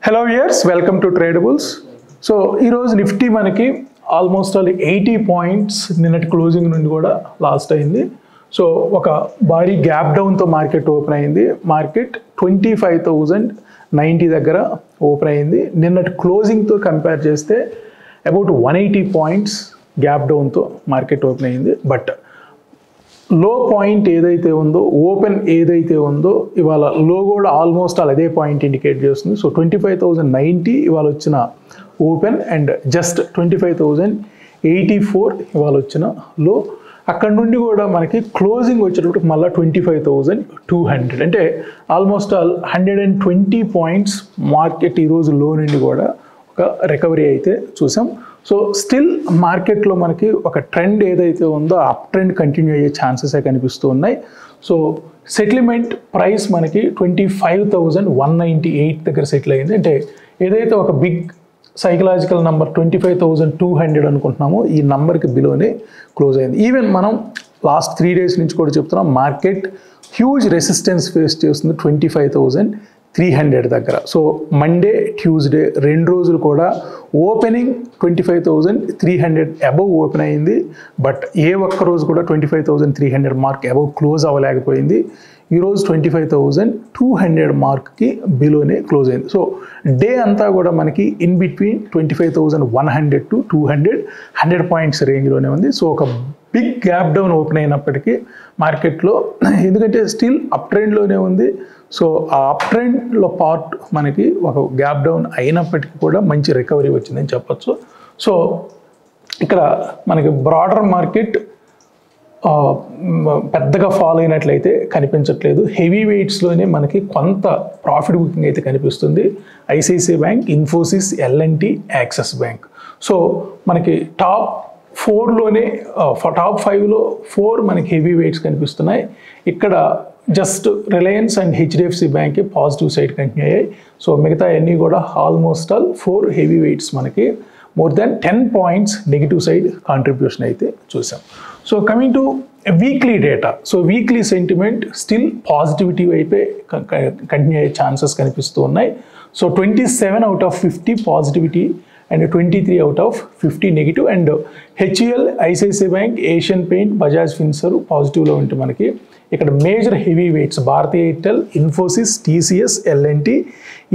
Hello viewers, welcome to Tradables. So ఈ రోజు Nifty మనకి ఆల్మోస్ట్ 80 పాయింట్స్ నిన్నటి క్లోజింగ్ నుండి కూడా లాస్ట్ అయింది. సో ఒక భారీ గ్యాప్ డౌన్తో మార్కెట్ ఓపెన్ అయింది. మార్కెట్ 25,090 దగ్గర ఓపెన్ అయింది. నిన్నటి క్లోజింగ్తో కంపేర్ చేస్తే అబౌట్ 180 పాయింట్స్ గ్యాప్ డౌన్తో మార్కెట్ ఓపెన్ అయింది. బట్ లో పాయింట్ ఏదైతే ఉందో, ఓపెన్ ఏదైతే ఉందో, ఇవాళ లో కూడా ఆల్మోస్ట్ అదే పాయింట్ ఇండికేట్ చేస్తుంది. సో 25,090 ఇవాళ వచ్చిన ఓపెన్ అండ్ జస్ట్ 25,084 ఇవాళ వచ్చిన లో. అక్కడ నుండి కూడా మనకి క్లోజింగ్ వచ్చేటప్పుడు మళ్ళీ 25,200, అంటే ఆల్మోస్ట్ 120 పాయింట్స్ మార్కెట్ ఈరోజు లో నుండి కూడా ఒక రికవరీ అయితే చూసాం. సో స్టిల్ మార్కెట్లో మనకి ఒక ట్రెండ్ ఏదైతే ఉందో అప్ ట్రెండ్ కంటిన్యూ అయ్యే ఛాన్సెస్ కనిపిస్తూ ఉన్నాయి. సో సెటిల్మెంట్ ప్రైస్ మనకి 25,198 దగ్గర సెటిల్ అయింది. అంటే ఏదైతే ఒక బిగ్ సైకలాజికల్ నెంబర్ 25,200 అనుకుంటున్నామో ఈ నెంబర్కి బిలోనే క్లోజ్ అయింది. ఈవెన్ మనం లాస్ట్ 3 days నుంచి కూడా చెప్తున్నాం, మార్కెట్ హ్యూజ్ రెసిస్టెన్స్ ఫేస్ చేస్తుంది 25,300 దగ్గర. సో మండే, ట్యూస్డే 2 రోజులు కూడా ఓపెనింగ్ 25,300 అబవ్ ఓపెన్ అయింది. బట్ ఏ ఒక్క రోజు కూడా 25,300 మార్క్ అబవ్ క్లోజ్ అవ్వలేకపోయింది. ఈరోజు 25,200 మార్క్కి బిలోనే క్లోజ్ అయింది. సో డే అంతా కూడా మనకి ఇన్ బిట్వీన్ 25,100 to 100 పాయింట్స్ రేంజ్లోనే ఉంది. సో ఒక బిగ్ గ్యాప్ డౌన్ ఓపెన్ అయినప్పటికీ మార్కెట్లో, ఎందుకంటే స్టిల్ అప్ ట్రెండ్లోనే ఉంది. సో ఆ అప్ ట్రెండ్లో పార్ట్ మనకి ఒక గ్యాప్ డౌన్ అయినప్పటికీ కూడా మంచి రికవరీ వచ్చిందని చెప్పచ్చు. సో ఇక్కడ మనకి బ్రాడర్ మార్కెట్ పెద్దగా ఫాలో అయినట్లయితే కనిపించట్లేదు. హెవీ వెయిట్స్లోనే మనకి కొంత ప్రాఫిట్ బుకింగ్ అయితే కనిపిస్తుంది. ICICI bank, Infosys, L&T, Axis bank. So మనకి టాప్ 4లోనే టాప్ 5లో 4 మనకి హెవీ వెయిట్స్ కనిపిస్తున్నాయి. ఇక్కడ just Reliance and HDFC bank positive side continue అయ్యాయి. సో మిగతా అన్నీ కూడా ఆల్మోస్ట్ 4 హెవీ వెయిట్స్ మనకి more than 10 points negative side contribution అయితే చూసాం. So coming to weekly data. So weekly sentiment still positivity వైపే కంటిన్యూ అయ్యే ఛాన్సెస్ కనిపిస్తూ ఉన్నాయి. So 27 out of 50 positivity and 23 out of 50 negative. And HUL, ICICI bank, Asian paint, Bajaj Finserv పాజిటివ్లో ఉంటే మనకి ఇక్కడ major heavy weights Bharti Airtel, Infosys, TCS, LNT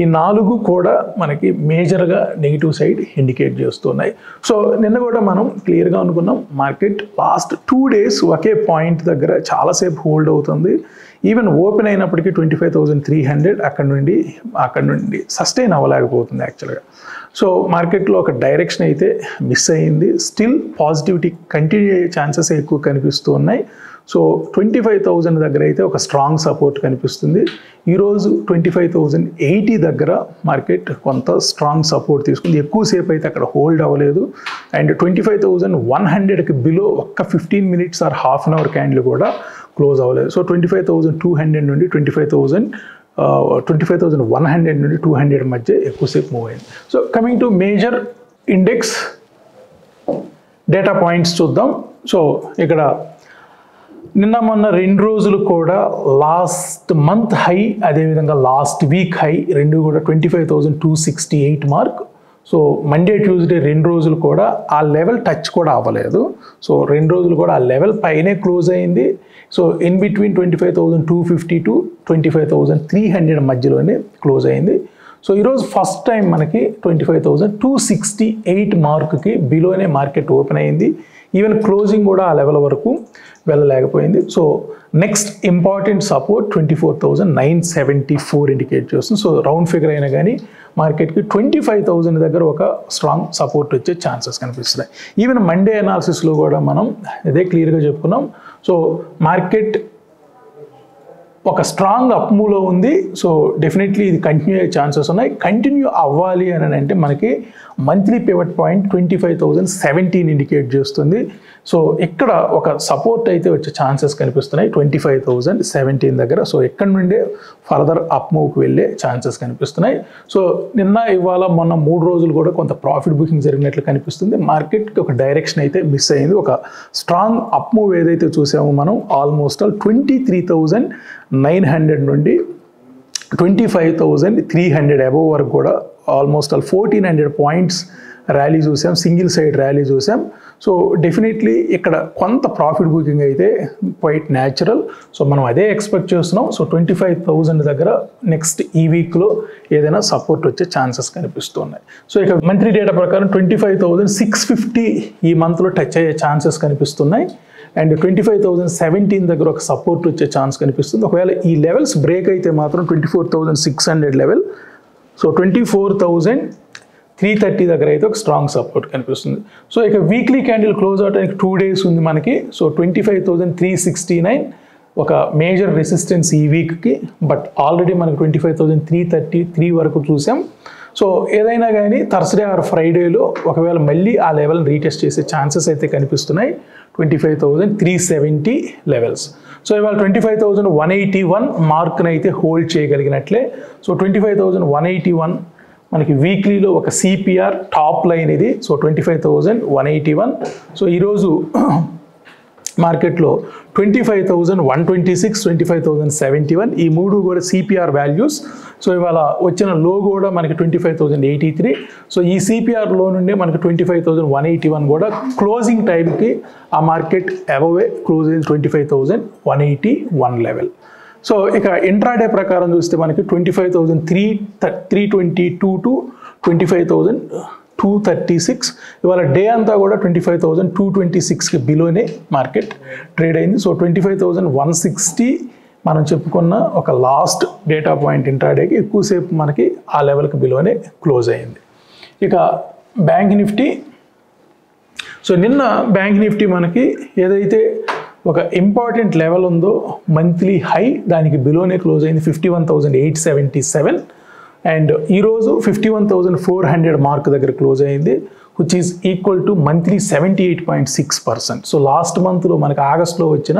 ఈ 4 కూడా మనకి మేజర్గా నెగిటివ్ సైడ్ ఇండికేట్ చేస్తున్నాయి. సో నిన్న కూడా మనం క్లియర్గా అనుకున్నాం, మార్కెట్ లాస్ట్ 2 days ఒకే పాయింట్ దగ్గర చాలాసేపు హోల్డ్ అవుతుంది. ఈవెన్ ఓపెన్ అయినప్పటికీ 25,300 అక్కడ నుండి సస్టైన్ అవ్వలేకపోతుంది యాక్చువల్గా. సో మార్కెట్లో ఒక డైరెక్షన్ అయితే మిస్ అయ్యింది. స్టిల్ పాజిటివిటీ కంటిన్యూ అయ్యే ఛాన్సెస్ ఎక్కువ కనిపిస్తూ ఉన్నాయి. సో 25,000 దగ్గర అయితే ఒక స్ట్రాంగ్ సపోర్ట్ కనిపిస్తుంది. ఈరోజు 25,080 దగ్గర మార్కెట్ కొంత స్ట్రాంగ్ సపోర్ట్ తీసుకుంది. ఎక్కువసేపు అయితే అక్కడ హోల్డ్ అవ్వలేదు. అండ్ 25,100కి బిలో ఒక్క 15 minutes or half an hour candle కూడా క్లోజ్ అవ్వలేదు. సో 25,200 నుండి 25,100 నుండి 200 మధ్య ఎక్కువసేపు మూవ్ అయింది. So coming to major index data points చూద్దాం. సో ఇక్కడ నిన్న మొన్న 2 రోజులు కూడా లాస్ట్ మంత్ హై, అదేవిధంగా లాస్ట్ వీక్ హై 2 కూడా 25,268 మార్క్. సో మండే, ట్యూస్డే 2 రోజులు కూడా ఆ లెవెల్ టచ్ కూడా అవ్వలేదు. సో 2 రోజులు కూడా ఆ లెవెల్ పైనే క్లోజ్ అయింది. సో ఇన్ బిట్వీన్ 25,250 to 25,300 మధ్యలోనే క్లోజ్ అయింది. సో ఈరోజు ఫస్ట్ టైం మనకి 25,268 మార్క్కి బిలోనే మార్కెట్ ఓపెన్ అయింది. ఈవెన్ క్లోజింగ్ కూడా ఆ లెవెల్ వరకు వెళ్ళలేకపోయింది. So next important support 24,974 indicate చేస్తుంది. సో రౌండ్ ఫిగర్ అయినా కానీ మార్కెట్కి 25,000 దగ్గర ఒక స్ట్రాంగ్ సపోర్ట్ వచ్చే ఛాన్సెస్ కనిపిస్తున్నాయి. ఈవెన్ మండే అనాలిసిస్లో కూడా మనం ఇదే క్లియర్గా చెప్పుకున్నాం. సో మార్కెట్ ఒక స్ట్రాంగ్ అప్ మూవ్లో ఉంది. సో డెఫినెట్లీ ఇది కంటిన్యూ అయ్యే ఛాన్సెస్ ఉన్నాయి. కంటిన్యూ అవ్వాలి అని అంటే మనకి మంత్లీ పివట్ పాయింట్ 25,017 ఇండికేట్ చేస్తుంది. సో ఇక్కడ ఒక సపోర్ట్ అయితే వచ్చే ఛాన్సెస్ కనిపిస్తున్నాయి 25,017 దగ్గర. సో ఎక్కడి నుండే ఫర్దర్ అప్ మూవ్కి వెళ్ళే ఛాన్సెస్ కనిపిస్తున్నాయి. సో నిన్న, ఇవాళ, మొన్న 3 రోజులు కూడా కొంత ప్రాఫిట్ బుకింగ్ జరిగినట్లు కనిపిస్తుంది. మార్కెట్కి ఒక డైరెక్షన్ అయితే మిస్ అయింది. ఒక స్ట్రాంగ్ అప్ మూవ్ ఏదైతే చూసామో మనం ఆల్మోస్ట్ 23,900 నుండి 25,300 అబోవ్ వరకు కూడా ఆల్మోస్ట్ 1,400 పాయింట్స్ ర్యాలీ చూసాం, సింగిల్ సైడ్ ర్యాలీ చూసాం. సో డెఫినెట్లీ ఇక్కడ కొంత ప్రాఫిట్ బుకింగ్ అయితే క్వైట్ న్యాచురల్. సో మనం అదే ఎక్స్పెక్ట్ చేస్తున్నాం. సో 25,000 దగ్గర నెక్స్ట్ ఈ వీక్లో ఏదైనా సపోర్ట్ వచ్చే ఛాన్సెస్ కనిపిస్తున్నాయి. సో ఇక మంత్లీ డేటా ప్రకారం 25,650 ఈ మంత్లో టచ్ అయ్యే ఛాన్సెస్ కనిపిస్తున్నాయి. అండ్ 25,017 దగ్గర ఒక సపోర్ట్ వచ్చే ఛాన్స్ కనిపిస్తుంది. ఒకవేళ ఈ లెవెల్స్ బ్రేక్ అయితే మాత్రం 24,600 లెవెల్, సో 24,330 దగ్గర అయితే ఒక స్ట్రాంగ్ సపోర్ట్ కనిపిస్తుంది. సో ఇక వీక్లీ క్యాండిల్ క్లోజ్ అవడానికి 2 డేస్ ఉంది మనకి. సో 25,369 ఒక మేజర్ రెసిస్టెన్స్ ఈ వీక్కి, బట్ ఆల్రెడీ మనకి 25,333 వరకు చూసాం. సో ఏదైనా కానీ థర్స్డే ఆర్ ఫ్రైడేలో ఒకవేళ మళ్ళీ ఆ లెవెల్ రీటెస్ట్ చేసే ఛాన్సెస్ అయితే కనిపిస్తున్నాయి. 25,370 లెవెల్స్. సో ఇవాళ 25,181 మార్క్ని అయితే హోల్డ్ చేయగలిగినట్లే. సో 25,181 మనకి వీక్లీలో ఒక సిపిఆర్ టాప్ లైన్ ఇది. సో 25,181. సో ఈరోజు మార్కెట్లో 25,126, 25,071 ఈ మూడు కూడా సిపిఆర్ వాల్యూస్. సో ఇవాళ వచ్చిన లో కూడా మనకి 25,083. సో ఈ సిపిఆర్లో నుండి మనకి 25,181 కూడా క్లోజింగ్ టైంకి ఆ మార్కెట్ అబవే క్లోజ్ అయింది 25,181 లెవెల్. సో ఇక ఇంట్రాడే ప్రకారం చూస్తే మనకి 25,322 టు 25,236. ఇవాళ డే అంతా కూడా 25,226కి బిలోనే మార్కెట్ ట్రేడ్ అయింది. సో 25,160 మనం చెప్పుకున్న ఒక లాస్ట్ డేటా పాయింట్ ఇంట్రాడేకి ఎక్కువసేపు మనకి ఆ లెవెల్కి బిలోనే క్లోజ్ అయింది. ఇక బ్యాంక్ నిఫ్టీ. సో నిన్న బ్యాంక్ నిఫ్టీ మనకి ఏదైతే ఒక ఇంపార్టెంట్ లెవెల్ ఉందో మంత్లీ హై దానికి బిలోనే క్లోజ్ అయింది 51,877. అండ్ ఈరోజు 51,400 మార్క్ దగ్గర క్లోజ్ అయింది, which is equal to monthly 78.6%. So last మంత్లో మనకి ఆగస్ట్లో వచ్చిన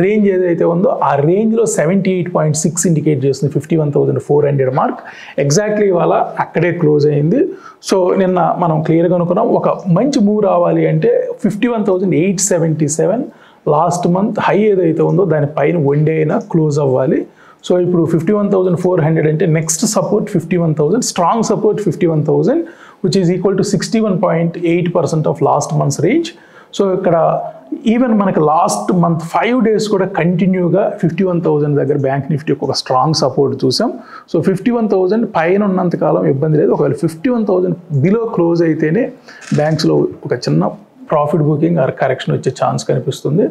రేంజ్ ఏదైతే ఉందో ఆ రేంజ్లో 78.6 ఇండికేట్ చేస్తుంది 51,400 మార్క్. ఎగ్జాక్ట్లీ ఇవాళ అక్కడే క్లోజ్ అయింది. సో నిన్న మనం క్లియర్గా అనుకున్నాం ఒక మంచి మూవ్ రావాలి అంటే 51,877 లాస్ట్ మంత్ హై ఏదైతే ఉందో దానిపైన వన్ డే అయినా క్లోజ్ అవ్వాలి. సో ఇప్పుడు 51,400 అంటే next support 51,000, strong support 51,000, which is equal to 61.8% of last months range. So ఇక్కడ ఈవెన్ మనకి లాస్ట్ మంత్ 5 days కూడా కంటిన్యూగా 51,000 దగ్గర బ్యాంక్ నిఫ్టీకి ఒక స్ట్రాంగ్ సపోర్ట్ చూసాం. సో 51,000 పైన ఉన్నంతకాలం ఇబ్బంది లేదు. ఒకవేళ 51,000 బిలో క్లోజ్ అయితేనే బ్యాంక్స్లో ఒక చిన్న ప్రాఫిట్ బుకింగ్ ఆర్ కరెక్షన్ వచ్చే ఛాన్స్ కనిపిస్తుంది.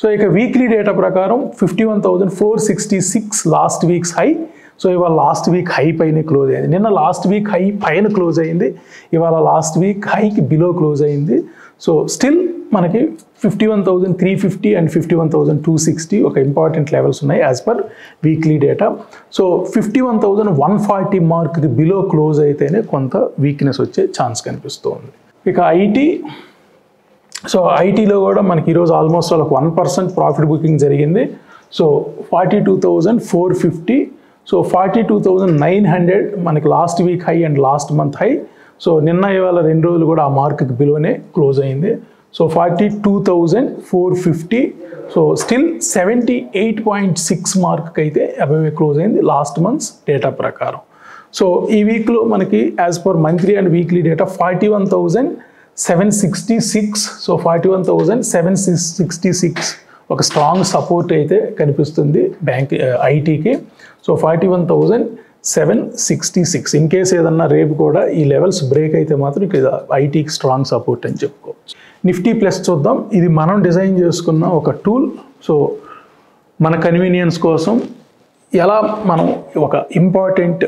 సో ఇక వీక్లీ డేటా ప్రకారం 51,466 లాస్ట్ వీక్స్ హై. సో ఇవాళ లాస్ట్ వీక్ హై పైన క్లోజ్ అయింది. నిన్న లాస్ట్ వీక్ హై పైన క్లోజ్ అయింది, ఇవాళ లాస్ట్ వీక్ హైకి బిలో క్లోజ్ అయింది. సో స్టిల్ మనకి 51,350 అండ్ 51,260 ఒక ఇంపార్టెంట్ లెవెల్స్ ఉన్నాయి as per weekly data. So 51,140 మార్క్కి బిలో క్లోజ్ అయితేనే కొంత వీక్నెస్ వచ్చే ఛాన్స్ కనిపిస్తుంది. ఇక ఐటీ. సో ఐటీలో కూడా మనకి ఈరోజు ఆల్మోస్ట్ ఒక 1% ప్రాఫిట్ బుకింగ్ జరిగింది. సో 42,450. సో 42,900 మనకి last week high and last month high. So నిన్న ఇవాళ 2 రోజులు కూడా ఆ మార్క్కి బిలోనే క్లోజ్ అయింది. సో 42,450. సో స్టిల్ 78.6 మార్క్కి అయితే అబవ్ క్లోజ్ అయింది లాస్ట్ మంత్స్ డేటా ప్రకారం. సో ఈ వీక్లో మనకి as per monthly and weekly data 41,766. So 41,766 ఒక స్ట్రాంగ్ సపోర్ట్ అయితే కనిపిస్తుంది బ్యాంక్ ఐటీకి. సో 41,766 ఇన్ కేస్ ఏదన్నా రేపు కూడా ఈ లెవెల్స్ బ్రేక్ అయితే మాత్రం ఇక్కడ ఐటీకి స్ట్రాంగ్ సపోర్ట్ అని చెప్పుకోవచ్చు. నిఫ్టీ ప్లస్ చూద్దాం. ఇది మనం డిజైన్ చేసుకున్న ఒక టూల్. సో మన కన్వీనియన్స్ కోసం ఎలా మనం ఒక ఇంపార్టెంట్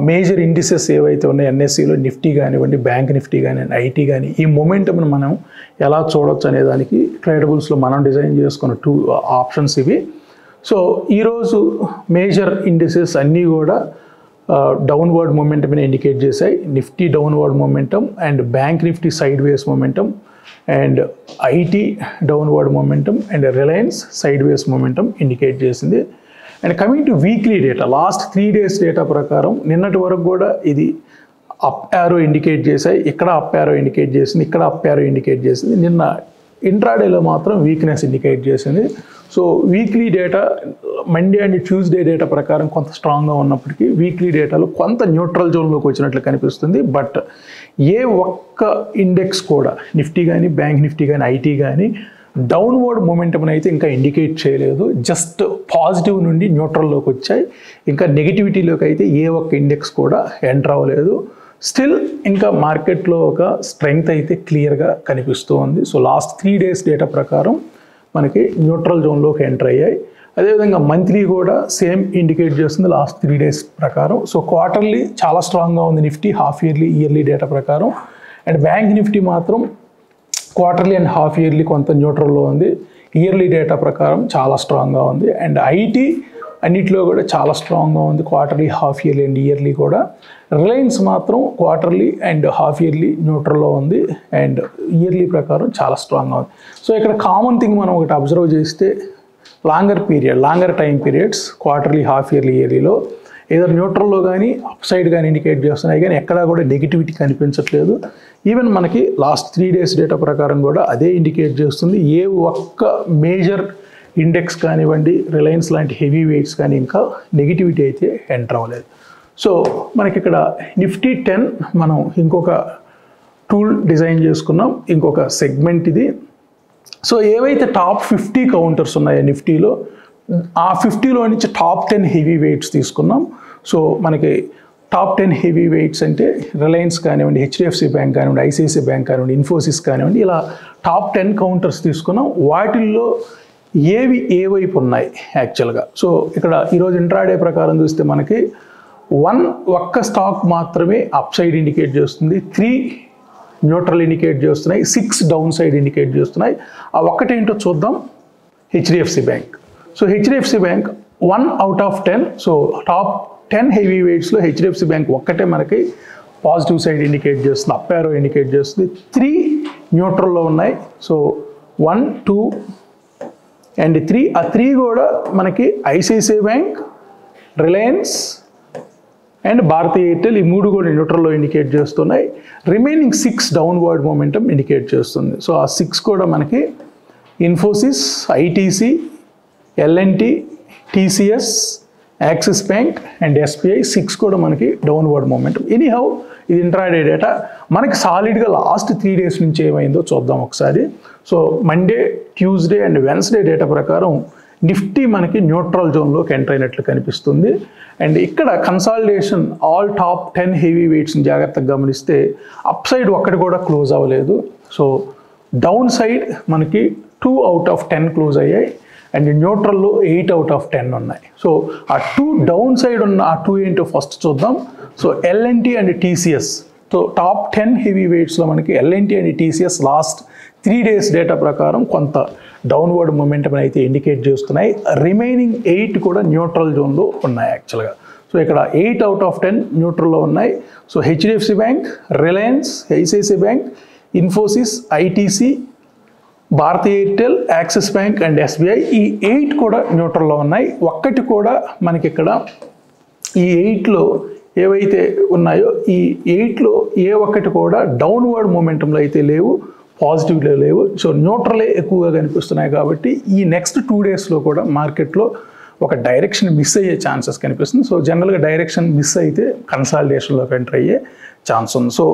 మేజర్ ఇండిసెస్ ఏవైతే ఉన్నాయి ఎన్ఎస్సిలో నిఫ్టీ కానివ్వండి, బ్యాంక్ నిఫ్టీ కానివ్వండి, ఐటీ కానీ ఈ మొమెంటమ్ని మనం ఎలా చూడొచ్చు అనే దానికి ట్రేడబుల్స్లో మనం డిజైన్ చేసుకున్న 2 ఆప్షన్స్ ఇవి. సో ఈరోజు మేజర్ ఇండిసెస్ అన్నీ కూడా డౌన్వర్డ్ మొమెంటమ్ని ఇండికేట్ చేశాయి. Nifty downward momentum and bank Nifty sideways momentum and IT downward momentum and Reliance sideways momentum indicate చేసింది. And coming to weekly data, last 3 days data ప్రకారం నిన్నటి వరకు కూడా ఇది అప్ యారో ఇండికేట్ చేశాయి, ఇక్కడ up arrow indicate చేసింది, ఇక్కడ అప్ యారో ఇండికేట్ చేసింది. నిన్న ఇంట్రాడేలో మాత్రం వీక్నెస్ ఇండికేట్ చేసింది. So weekly data Monday and Tuesday data ప్రకారం కొంత స్ట్రాంగ్గా ఉన్నప్పటికీ వీక్లీ డేటాలో కొంత న్యూట్రల్ జోన్లోకి వచ్చినట్లు కనిపిస్తుంది. బట్ ఏ ఒక్క ఇండెక్స్ కూడా నిఫ్టీ కానీ బ్యాంక్ నిఫ్టీ కానీ ఐటీ కానీ డౌన్వర్డ్ మొమెంటం అయితే ఇంకా ఇండికేట్ చేయలేదు. జస్ట్ పాజిటివ్ నుండి న్యూట్రల్లోకి వచ్చాయి. ఇంకా నెగిటివిటీలోకి అయితే ఏ ఒక్క ఇండెక్స్ కూడా ఎంటర్ అవ్వలేదు. స్టిల్ ఇంకా మార్కెట్లో ఒక స్ట్రెంగ్త్ అయితే క్లియర్గా కనిపిస్తూ ఉంది. సో లాస్ట్ 3 days డేటా ప్రకారం మనకి న్యూట్రల్ జోన్లోకి ఎంటర్ అయ్యాయి. అదేవిధంగా మంత్లీ కూడా సేమ్ ఇండికేట్ చేస్తుంది లాస్ట్ 3 days ప్రకారం. సో క్వార్టర్లీ చాలా స్ట్రాంగ్గా ఉంది నిఫ్టీ, హాఫ్ ఇయర్లీ డేటా ప్రకారం. అండ్ బ్యాంక్ నిఫ్టీ మాత్రం క్వార్టర్లీ అండ్ హాఫ్ ఇయర్లీ కొంత న్యూట్రల్లో ఉంది. ఇయర్లీ డేటా ప్రకారం చాలా స్ట్రాంగ్గా ఉంది. అండ్ ఐటీ అన్నిట్లో కూడా చాలా స్ట్రాంగ్గా ఉంది, quarterly, half yearly and yearly కూడా. రిలయన్స్ మాత్రం క్వార్టర్లీ అండ్ హాఫ్ ఇయర్లీ న్యూట్రల్లో ఉంది అండ్ ఇయర్లీ ప్రకారం చాలా స్ట్రాంగ్గా ఉంది. సో ఇక్కడ కామన్ థింగ్ మనం ఒకటి అబ్జర్వ్ చేస్తే longer time periods quarterly, half yearly, ఇయర్లీలో ఏదో న్యూట్రల్లో కానీ అప్ సైడ్ కానీ ఇండికేట్ చేస్తున్నాయి, కానీ ఎక్కడా కూడా నెగిటివిటీ కనిపించట్లేదు. ఈవెన్ మనకి లాస్ట్ 3 days డేటా ప్రకారం కూడా అదే ఇండికేట్ చేస్తుంది. ఏ ఒక్క మేజర్ ఇండెక్స్ కానివ్వండి, రిలయన్స్ లాంటి హెవీ వెయిట్స్ కానీ ఇంకా నెగిటివిటీ అయితే ఎంటర్ అవ్వలేదు. సో మనకి ఇక్కడ నిఫ్టీ 10 మనం ఇంకొక టూల్ డిజైన్ చేసుకున్నాం, ఇంకొక సెగ్మెంట్ ఇది. సో ఏవైతే టాప్ 50 కౌంటర్స్ ఉన్నాయో నిఫ్టీలో, ఆ 50లో నుంచి టాప్ 10 హెవీ వెయిట్స్ తీసుకున్నాం. సో మనకి టాప్ 10 హెవీ వెయిట్స్ అంటే రిలయన్స్ కానివ్వండి, హెచ్డిఎఫ్సి బ్యాంక్ కానివ్వండి, ఐసిఐసిఐ బ్యాంక్ కానివ్వండి, ఇన్ఫోసిస్ కానివ్వండి, ఇలా టాప్ 10 కౌంటర్స్ తీసుకున్నాం. వాటిల్లో ఏవి ఏ వైపు ఉన్నాయి యాక్చువల్గా. సో ఇక్కడ ఈరోజు ఇంట్రాడే ప్రకారం చూస్తే మనకి ఒక్క స్టాక్ మాత్రమే అప్ సైడ్ ఇండికేట్ చేస్తుంది, 3 న్యూట్రల్ ఇండికేట్ చేస్తున్నాయి, 6 డౌన్ సైడ్ ఇండికేట్ చేస్తున్నాయి. ఆ ఒక్కటేంటో చూద్దాం. HDFC bank. So HDFC bank 1 out of 10. So top 10 heavy వెయిట్స్లో హెచ్డిఎఫ్సి బ్యాంక్ ఒక్కటే మనకి పాజిటివ్ సైడ్ ఇండికేట్ చేస్తుంది, అప్ యారో ఇండికేట్ చేస్తుంది. 3 న్యూట్రల్లో ఉన్నాయి. So 1, 2 and 3. ఆ 3 కూడా మనకి ICICI bank, Reliance and Bharatiya Airtel, ఈ 3 కూడా న్యూట్రల్లో ఇండికేట్ చేస్తున్నాయి. రిమైనింగ్ 6 డౌన్వర్డ్ మొమెంటం ఇండికేట్ చేస్తుంది. సో ఆ 6 కూడా మనకి Infosys, ITC, LNT, TCS, axis bank and SBI 6 కూడా మనకి డౌన్వర్డ్ మొమెంటం. ఎనీహౌ ఇది ఇంట్రాడే డేటా. మనకి సాలిడ్గా లాస్ట్ 3 days నుంచి ఏమైందో చూద్దాం ఒకసారి. So Monday, Tuesday and Wednesday data ప్రకారం నిఫ్టీ మనకి న్యూట్రల్ జోన్లోకి ఎంటర్ అయినట్లు కనిపిస్తుంది. అండ్ ఇక్కడ కన్సాలిడేషన్ ఆల్ టాప్ 10 హెవీ వెయిట్స్ని జాగ్రత్తగా గమనిస్తే అప్ సైడ్ ఒక్కటి కూడా క్లోజ్ అవ్వలేదు. సో డౌన్ సైడ్ మనకి 2 out of 10 క్లోజ్ అయ్యాయి అండ్ న్యూట్రల్లో 8 out of 10 ఉన్నాయి. సో ఆ 2 డౌన్ సైడ్ ఉన్న ఆ 2 ఏంటో ఫస్ట్ చూద్దాం. So LNT and TCS. So top 10 heavy వెయిట్స్లో మనకి LNT and TCS last 3 days data ప్రకారం కొంత డౌన్వర్డ్ మొమెంటం అయితే ఇండికేట్ చేస్తున్నాయి. రిమైనింగ్ 8 కూడా న్యూట్రల్ జోన్లో ఉన్నాయి యాక్చువల్గా. సో ఇక్కడ 8 out of 10 న్యూట్రల్లో ఉన్నాయి. So HDFC bank, Reliance, ICICI bank, Infosys, ITC, Bharatiya Airtel, axis bank and SBI, ఈ 8 కూడా న్యూట్రల్లో ఉన్నాయి. ఒక్కటి కూడా మనకి ఇక్కడ ఈ 8లో ఏవైతే ఉన్నాయో ఈ 8లో ఏ ఒక్కటి కూడా డౌన్వర్డ్ మొమెంటంలో అయితే లేవు, పాజిటివ్లో లేవు. సో న్యూట్రలే ఎక్కువగా కనిపిస్తున్నాయి. కాబట్టి ఈ నెక్స్ట్ 2 daysలో కూడా మార్కెట్లో ఒక డైరెక్షన్ మిస్ అయ్యే ఛాన్సెస్ కనిపిస్తుంది. సో జనరల్గా డైరెక్షన్ మిస్ అయితే కన్సాలిడేషన్లోకి ఎంటర్ అయ్యే ఛాన్స్ ఉంది. సో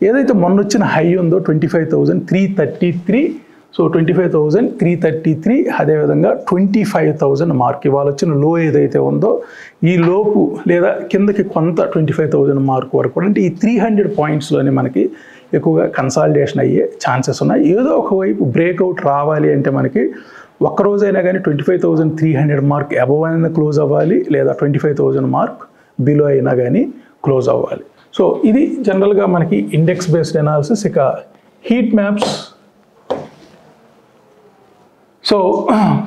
ఏదైతే మొన్న వచ్చిన హై ఉందో 25,333, సో 25,333, అదేవిధంగా 25,000 మార్క్ ఇవాళ వచ్చిన లో ఏదైతే ఉందో ఈ లోపు లేదా కిందకి కొంత 25,000 మార్క్ వరకు కూడా, అంటే ఈ 300 పాయింట్స్లోనే మనకి ఎక్కువగా కన్సాలిడేషన్ అయ్యే ఛాన్సెస్ ఉన్నాయి. ఏదో ఒకవైపు బ్రేక్అవుట్ రావాలి అంటే మనకి ఒక్కరోజైనా కానీ 25,300 మార్క్ అబవ్ అయినా క్లోజ్ అవ్వాలి, లేదా 25,000 మార్క్ బిలో అయినా కానీ క్లోజ్ అవ్వాలి. సో ఇది జనరల్గా మనకి ఇండెక్స్ బేస్డ్ అనాలిసిస్. ఇక heat maps. So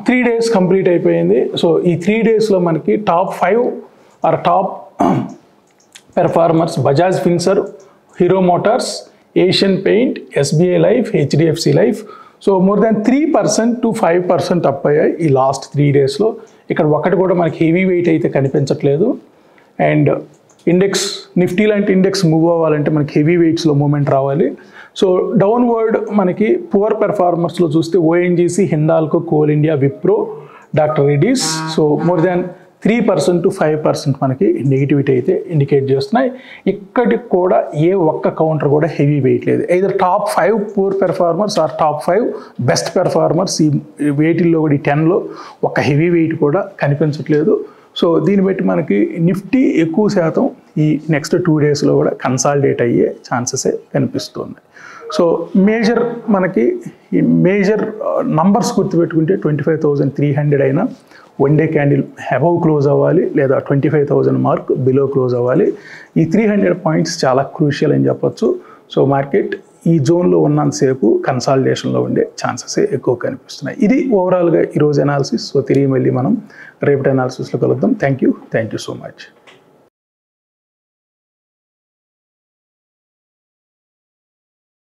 3 days complete అయిపోయింది. సో ఈ 3 daysలో మనకి top 5 or top performers Bajaj Finserv, Hero Motors, Asian paint, SBI life, HDFC life. So more than 3% to 5% up అయ్యాయి ఈ లాస్ట్ 3 daysలో. ఇక్కడ ఒకటి కూడా మనకి హెవీ వెయిట్ అయితే కనిపించట్లేదు. అండ్ ఇండెక్స్ నిఫ్టీ లాంటి ఇండెక్స్ మూవ్ అవ్వాలంటే మనకి హెవీ వెయిట్స్లో మూమెంట్ రావాలి. సో డౌన్వర్డ్ మనకి పువర్ పెర్ఫార్మర్స్లో చూస్తే ONGC, Hindalco, coal India, Wipro doctor Reddy's. So more than 3% to 5% మనకి నెగిటివిటీ అయితే ఇండికేట్ చేస్తున్నాయి. ఇక్కడికి కూడా ఏ ఒక్క కౌంటర్ కూడా హెవీ వెయిట్ లేదు. either top 5 poor performers or top 5 best performers. ఈ వెయిట్లో కూడా ఈ 10లో ఒక హెవీ వెయిట్ కూడా కనిపించట్లేదు. సో దీన్ని బట్టి మనకి నిఫ్టీ ఎక్కువ శాతం ఈ నెక్స్ట్ 2 డేస్లో కూడా కన్సాలిడేట్ అయ్యే ఛాన్సెసే కనిపిస్తుంది. సో మనకి ఈ మేజర్ నంబర్స్ గుర్తుపెట్టుకుంటే 25,300 అయినా one day candle above close అవ్వాలి, లేదా 25,000 మార్క్ బిలో క్లోజ్ అవ్వాలి. ఈ 300 పాయింట్స్ చాలా క్రూషియల్ అని చెప్పొచ్చు. సో మార్కెట్ ఈ జోన్లో ఉన్నంతసేపు కన్సాలిడేషన్లో ఉండే ఛాన్సెస్ ఎక్కువ కనిపిస్తున్నాయి. ఇది ఓవరాల్గా ఈరోజు అనాలిసిస్. సో తిరిగి మళ్ళీ మనం రేపటి అనాలిసిస్లో కలుద్దాం. Thank you so much.